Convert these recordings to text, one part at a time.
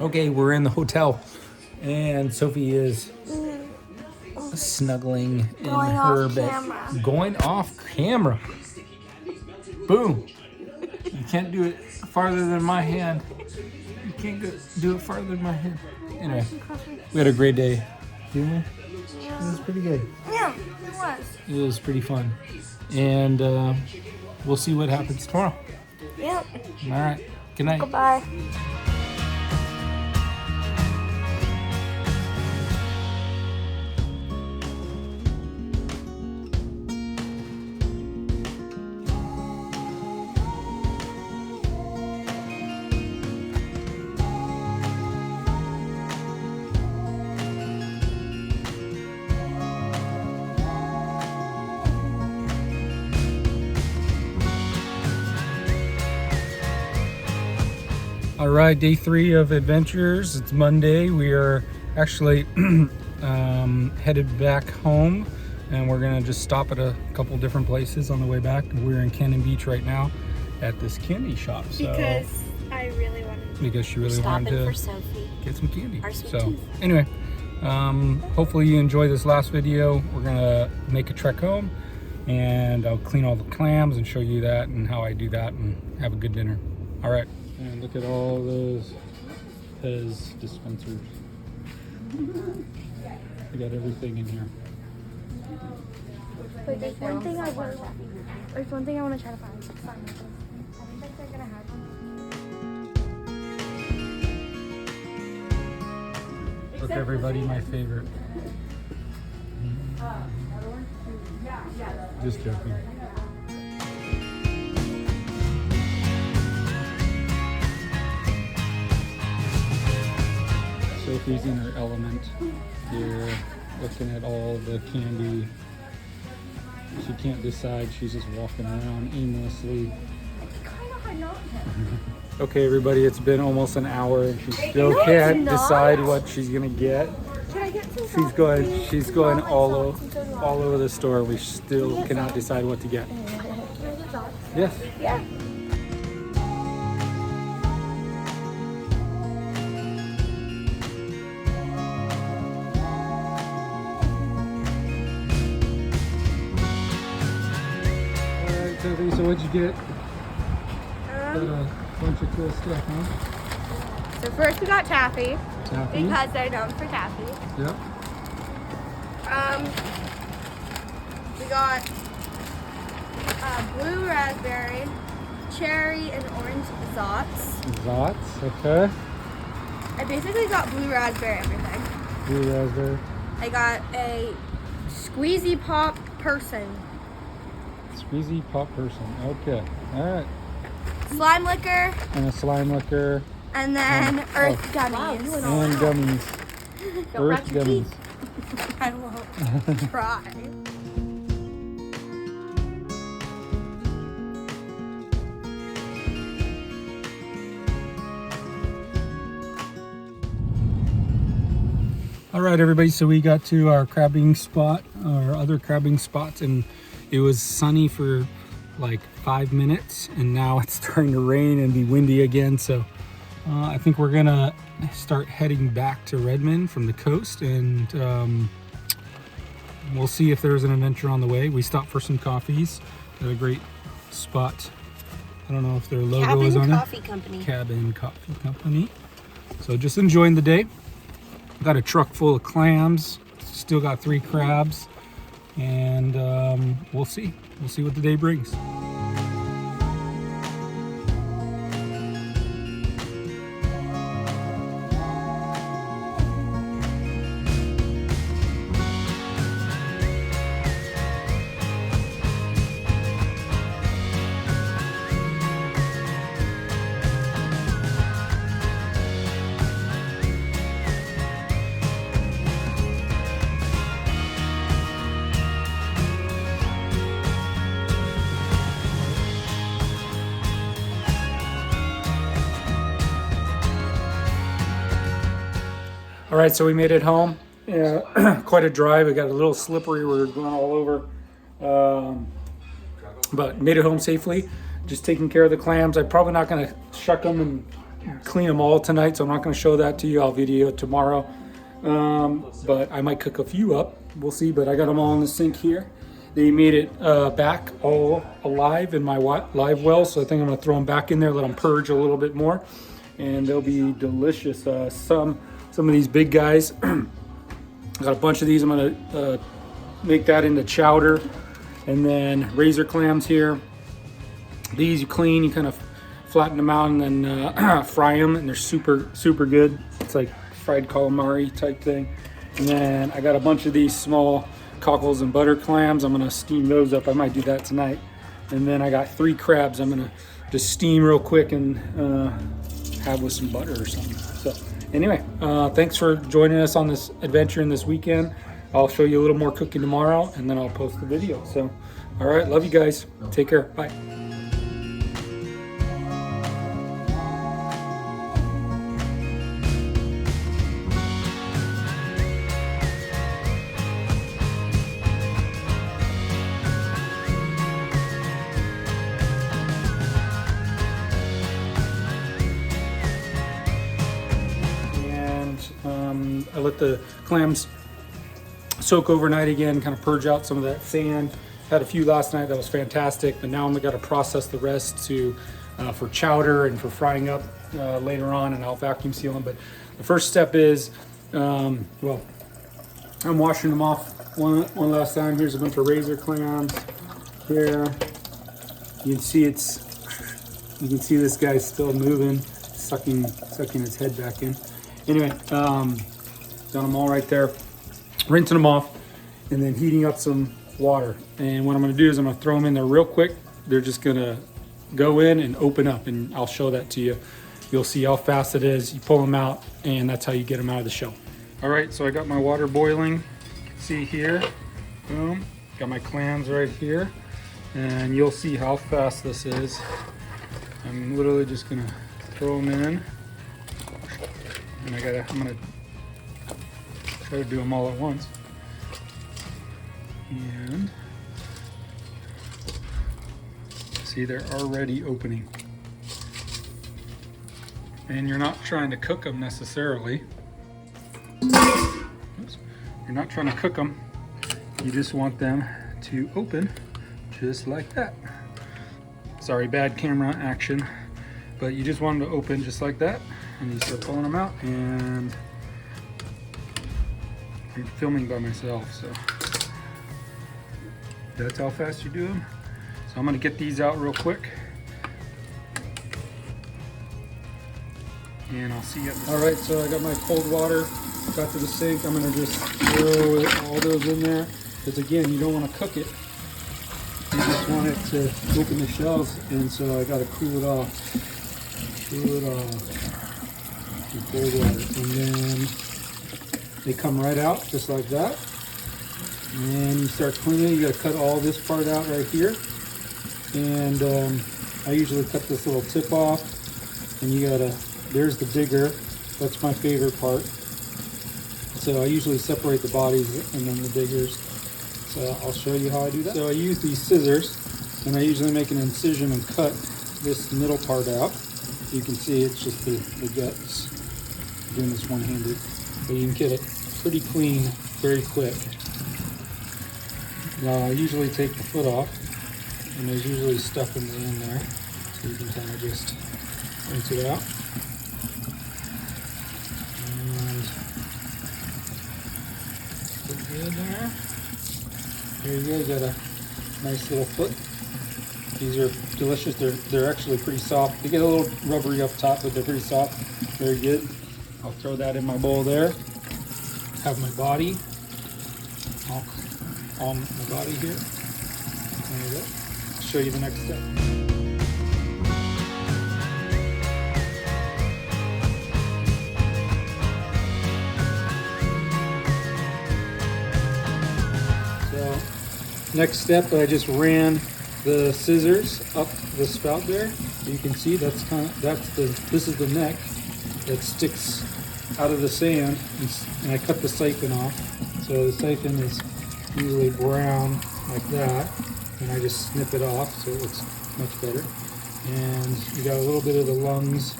Okay, we're in the hotel, and Sophie is snuggling in her bed. Going off camera. Boom. You can't do it farther than my hand. You can't do it farther than my hand. Anyway, we had a great day, didn't we? Yeah. It was pretty good. Yeah, it was. It was pretty fun. And we'll see what happens tomorrow. Yep. All right. Good night. Goodbye. All right, day 3 of adventures. It's Monday. We are actually headed back home, and we're gonna just stop at a couple different places on the way back. We're in Cannon Beach right now at this candy shop. So, Because I really wanted because she really wanted to for Sophie. get some candy. Our sweet So tooth. anyway, hopefully you enjoy this last video. We're gonna make a trek home, and I'll clean all the clams and show you that and how I do that, and have a good dinner. All right. And look at all those Pez dispensers. We got everything in here. Wait, there's one thing I want to try to find. I think that they're gonna have one. Look, everybody, my favorite. Just joking. Sophie's in her element here, looking at all the candy. She can't decide. She's just walking around aimlessly. Okay, everybody, it's been almost an hour, and she still can't decide what she's gonna get. Can I get some She's going all over the store. We still cannot decide what to get. Yes. Yeah. Sophie, so what'd you get? Got a bunch of cool stuff, huh? So first we got taffy, Taffy. because they're known for taffy. Yep. We got blue raspberry, cherry, and orange Zots. Zots, okay. I basically got blue raspberry everything. Blue raspberry. I got a squeezy pop person, Squeezy pop person. Okay. All right. slime liquor, And a slime liquor and then earth gummies. and gummies. Earth gummies. I won't try. All right, everybody. So we got to our crabbing spot, our other crabbing spots, and it was sunny for like 5 minutes, and now it's starting to rain and be windy again. So I think we're gonna start heading back to Redmond from the coast, and we'll see if there's an adventure on the way. We stopped for some coffees at a great spot. I don't know if their logo is on Coffee it. Company. Cabin Coffee Company. So just enjoying the day. Got a truck full of clams. Still got 3 crabs, and we'll see. We'll see what the day brings. All right, so we made it home. Yeah, quite a drive. It got a little slippery. We were going all over, but made it home safely. Just taking care of the clams. I'm probably not going to shuck them and clean them all tonight, so I'm not going to show that to you. I'll video it tomorrow. But I might cook a few up. We'll see. But I got them all in the sink here. They made it back all alive in my live well, so I think I'm going to throw them back in there, let them purge a little bit more, and they'll be delicious. Some of these big guys, I got a bunch of these. I'm going to make that into chowder, and then razor clams here. These you clean, you kind of flatten them out, and then fry them, and they're super good. It's like fried calamari type thing. And then I got a bunch of these small cockles and butter clams. I'm gonna steam those up. I might do that tonight. And then I got 3 crabs I'm gonna just steam real quick and have with some butter or something. So anyway, thanks for joining us on this adventure in this weekend. I'll show you a little more cooking tomorrow, and then I'll post the video. So all right, love you guys. Take care. Bye. I let the clams soak overnight again, kind of purge out some of that sand. Had a few last night, that was fantastic, but now I'm gonna process the rest to for chowder and for frying up later on, and I'll vacuum seal them. But the first step is, well, I'm washing them off one last time. Here's a bunch of razor clams here. You can see this guy's still moving, sucking its head back in. Anyway, got them all right there, rinsing them off, and then heating up some water. And what I'm gonna do is I'm gonna throw them in there real quick. They're just gonna go in and open up, and I'll show that to you. You'll see how fast it is. You pull them out, and that's how you get them out of the shell. All right, so I got my water boiling. See here, boom. Got my clams right here, and you'll see how fast this is. I'm literally just gonna throw them in, and I'm gonna try to do them all at once. And see, they're already opening. And you're not trying to cook them necessarily. Oops. You're not trying to cook them. You just want them to open just like that. Sorry, bad camera action. But you just want them to open just like that. And you start pulling them out, and I'm filming by myself, so that's how fast you do them. So I'm gonna get these out real quick, and I'll see you. All right, so I got my cold water, got to the sink. I'm gonna just throw all those in there, because again, you don't want to cook it. You just want it to open the shells, and so I gotta cool it off. Cool it off. Cold water, and then they come right out just like that. And you start cleaning. You got to cut all this part out right here, and I usually cut this little tip off, and you gotta, there's the digger. That's my favorite part. So I usually separate the bodies and then the diggers. So I'll show you how I do that. So I use these scissors, and I usually make an incision and cut this middle part out. You can see it's just the guts. I'm doing this one-handed, but you can get it pretty clean very quick. Now I usually take the foot off, and there's usually stuff in the end there, so you can kind of just rinse it out. And put good there. There you go. You got a nice little foot. These are delicious. They're actually pretty soft. They get a little rubbery up top, but they're pretty soft. Very good. I'll throw that in my bowl there. Have my body. On my body here. There you go. I'll show you the next step. So, next step, I just ran the scissors up the spout there. You can see this is the neck that sticks out of the sand, and I cut the siphon off. So the siphon is usually brown like that, and I just snip it off so it looks much better. And you got a little bit of the lungs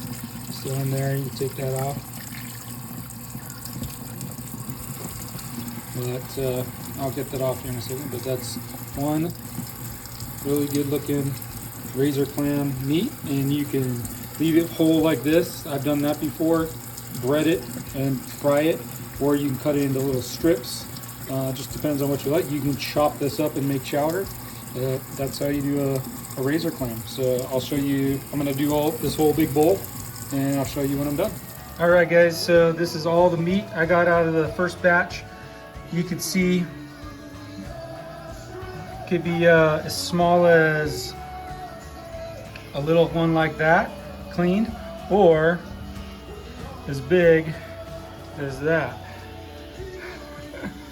Still in there, you can take that off. But I'll get that off here in a second, but that's one really good looking razor clam meat, and you can leave it whole like this. I've done that before. Bread it and fry it, or you can cut it into little strips. Just depends on what you like. You can chop this up and make chowder. That's how you do a razor clam. So I'll show you. I'm gonna do this whole big bowl, and I'll show you when I'm done. All right, guys. So this is all the meat I got out of the first batch. You can see it could be as small as a little one like that, cleaned, or as big as that.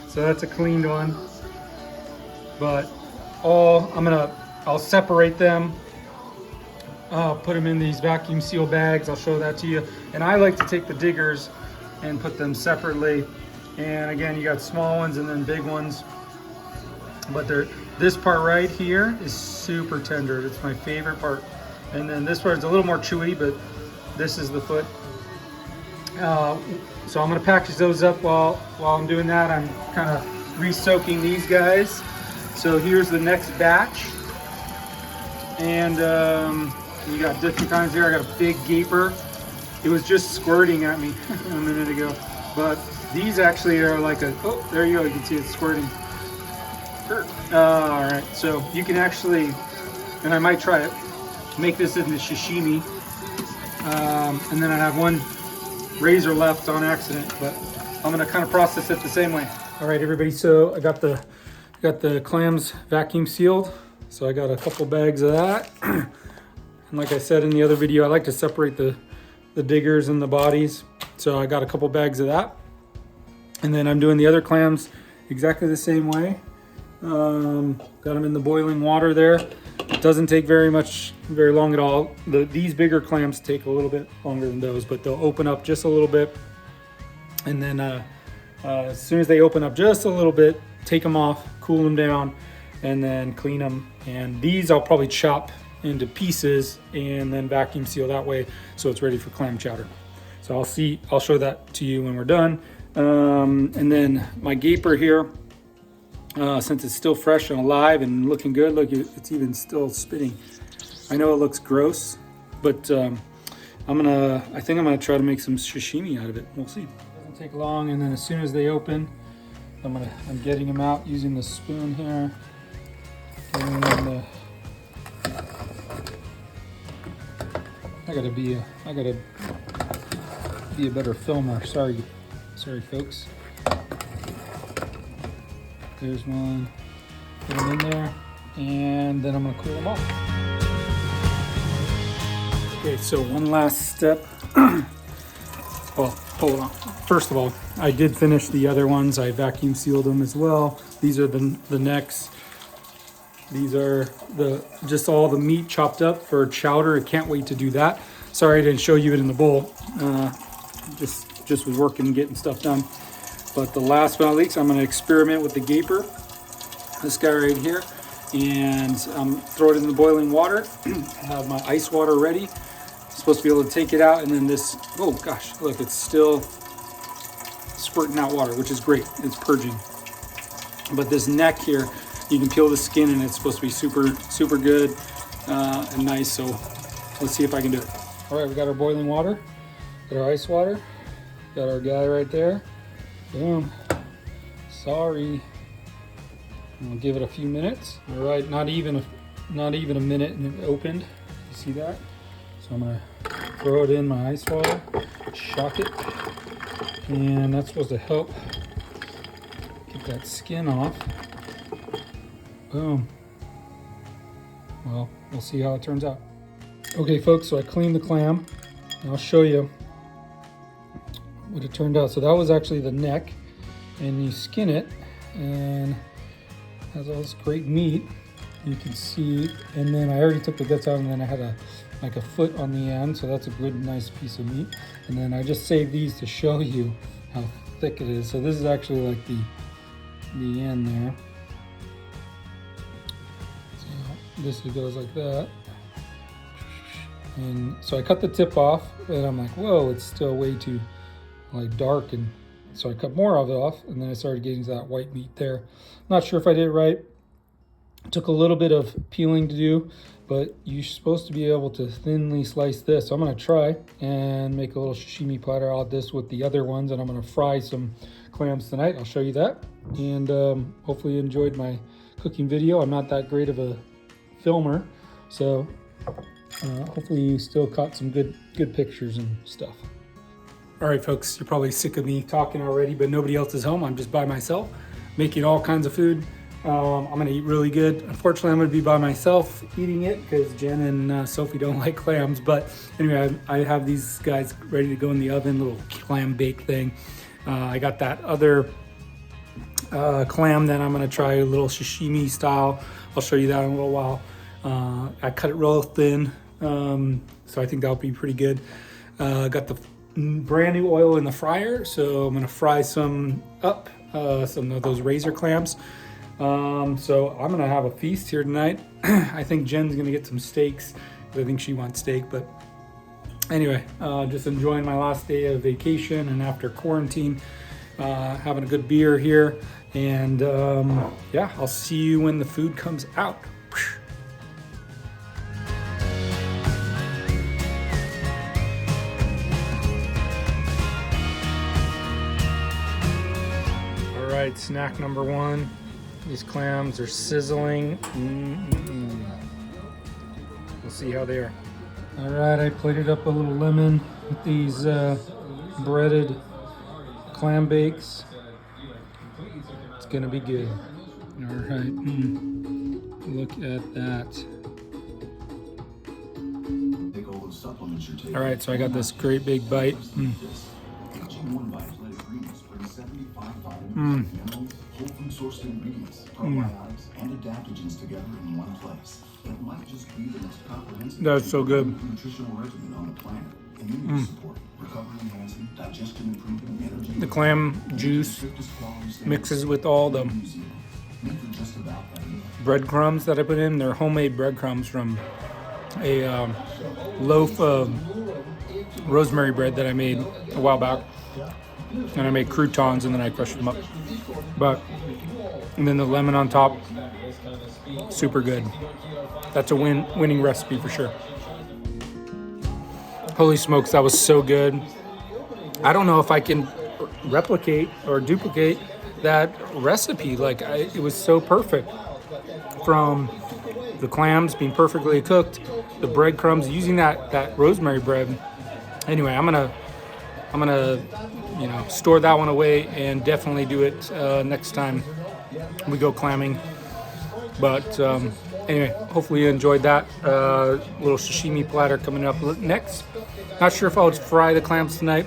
So that's a cleaned one. But I'll separate them, put them in these vacuum seal bags. I'll show that to you. And I like to take the diggers and put them separately. And again, you got small ones and then big ones. But this part right here is super tender. It's my favorite part. And then this part's a little more chewy, but this is the foot. So I'm gonna package those up while I'm doing that. I'm kind of re-soaking these guys. So here's the next batch. And you got different kinds here. I got a big gaper. It was just squirting at me a minute ago. But these actually are like oh, there you go. You can see it squirting. All right, so you can actually, and I might try it, make this into sashimi. And then I have one razor left on accident, but I'm gonna kind of process it the same way. All right, everybody, so I got the clams vacuum sealed. So I got a couple bags of that. And like I said in the other video, I like to separate the diggers and the bodies. So I got a couple bags of that. And then I'm doing the other clams exactly the same way. Got them in the boiling water there. It doesn't take very long at all. These bigger clams take a little bit longer than those, but they'll open up just a little bit. And then as soon as they open up just a little bit, take them off, cool them down, and then clean them. And these I'll probably chop into pieces and then vacuum seal that way so it's ready for clam chowder. So I'll show that to you when we're done. And then my gaper here, since it's still fresh and alive and looking good, look, it's even still spitting. I know it looks gross, but I think I'm gonna try to make some sashimi out of it. We'll see. It doesn't take long, and then as soon as they open, I'm getting them out using the spoon here. I gotta be a better filmer. Sorry folks. There's one. Put them in there, and then I'm gonna cool them off. Okay, so one last step. Well, hold on. First of all, I did finish the other ones. I vacuum sealed them as well. These are the necks. These are just all the meat chopped up for chowder. I can't wait to do that. Sorry I didn't show you it in the bowl. Just was working and getting stuff done. But the last but not least, I'm gonna experiment with the gaper. This guy right here. And throw it in the boiling water. Have my ice water ready. Supposed to be able to take it out, and then this, oh gosh, look, it's still squirting out water, which is great. It's purging. But this neck here, you can peel the skin, and it's supposed to be super good and nice. So let's see if I can do it. All right, we got our boiling water, got our ice water, got our guy right there. Boom. Sorry. I'm gonna give it a few minutes. All right, not even a minute, and it opened. You see that? So I'm gonna throw it in my ice water, shock it, and that's supposed to help get that skin off. Boom. Well, we'll see how it turns out. Okay, folks, so I cleaned the clam, and I'll show you what it turned out. So that was actually the neck, and you skin it, and it has all this great meat. You can see, and then I already took the guts out, and then I had like a foot on the end, so that's a good, nice piece of meat. And then I just saved these to show you how thick it is. So this is actually like the end there. So this goes like that. And so I cut the tip off, and I'm like, whoa, it's still way too like dark. And so I cut more of it off, and then I started getting to that white meat there. Not sure if I did it right. It took a little bit of peeling to do, but you're supposed to be able to thinly slice this. So I'm gonna try and make a little sashimi platter out of this with the other ones, and I'm gonna fry some clams tonight. I'll show you that. And hopefully you enjoyed my cooking video. I'm not that great of a filmer, so hopefully you still caught some good pictures and stuff. All right, folks, you're probably sick of me talking already, but nobody else is home. I'm just by myself, making all kinds of food. I'm gonna eat really good. Unfortunately, I'm gonna be by myself eating it because Jen and Sophie don't like clams. But anyway, I have these guys ready to go in the oven, little clam bake thing. I got that other clam that I'm gonna try a little sashimi style. I'll show you that in a little while. I cut it real thin, so I think that'll be pretty good. Got the brand new oil in the fryer, so I'm gonna fry some up, some of those razor clams. So I'm gonna have a feast here tonight. I think Jen's gonna get some steaks. I think she wants steak, but anyway, just enjoying my last day of vacation and after quarantine, having a good beer here. And yeah, I'll see you when the food comes out. All right, snack number one. These clams are sizzling. We'll see how they are. All right, I plated up a little lemon with these breaded clam bakes. It's gonna be good. All right, look at that. All right, so I got this great big bite. Whole food sourced ingredients, probiotics, and adaptogens together in one place. It might just be the most comprehensive. That's so good. Nutritional regimen on the planet. Immunity support, recovery enhancing, digestion improving, energy. The clam juice mixes with all the breadcrumbs that I put in. They're homemade breadcrumbs from a loaf of rosemary bread that I made a while back. And I made croutons and then I crushed them up. And then the lemon on top, super good. That's a winning recipe for sure. Holy smokes, that was so good. I don't know if I can replicate or duplicate that recipe. Like it was so perfect. From the clams being perfectly cooked, the breadcrumbs, using that rosemary bread. Anyway, I'm gonna store that one away and definitely do it next time we go clamming. But anyway, hopefully you enjoyed that little sashimi platter coming up next. Not sure if I'll fry the clams tonight.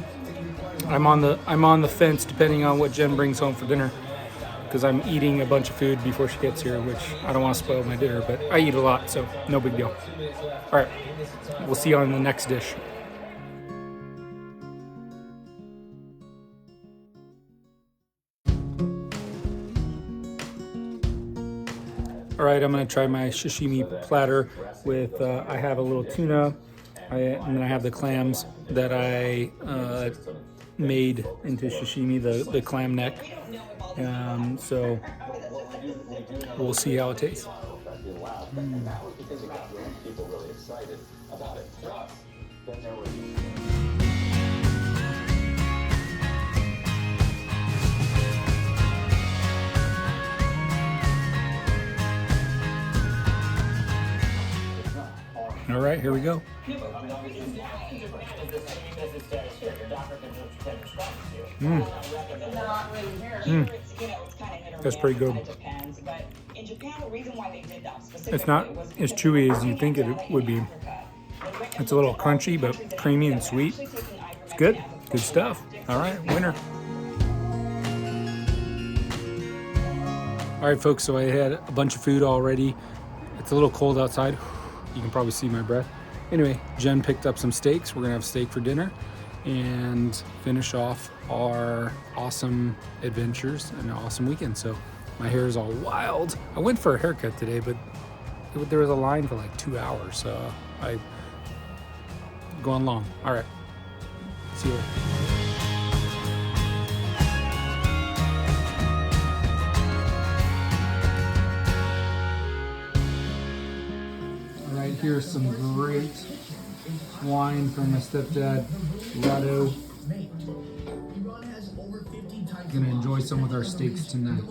I'm on the fence depending on what Jen brings home for dinner, because I'm eating a bunch of food before she gets here, which I don't want to spoil my dinner, but I eat a lot, so no big deal. All right, we'll see you on the next dish. All right, I'm gonna try my sashimi platter with, I have a little tuna, and then I have the clams that I made into sashimi, the clam neck. So we'll see how it tastes. All right, here we go. That's pretty good. It's not as chewy as you think it would be. It's a little crunchy, but creamy and sweet. It's good. Good stuff. All right, winner. All right, folks, so I had a bunch of food already. It's a little cold outside. You can probably see my breath. Anyway, Jen picked up some steaks. We're gonna have steak for dinner and finish off our awesome adventures and an awesome weekend. So my hair is all wild. I went for a haircut today, but there was a line for like 2 hours. So I going long. All right. See you later. All right, here's some great wine from my stepdad, Rado. Gonna enjoy some with our steaks tonight.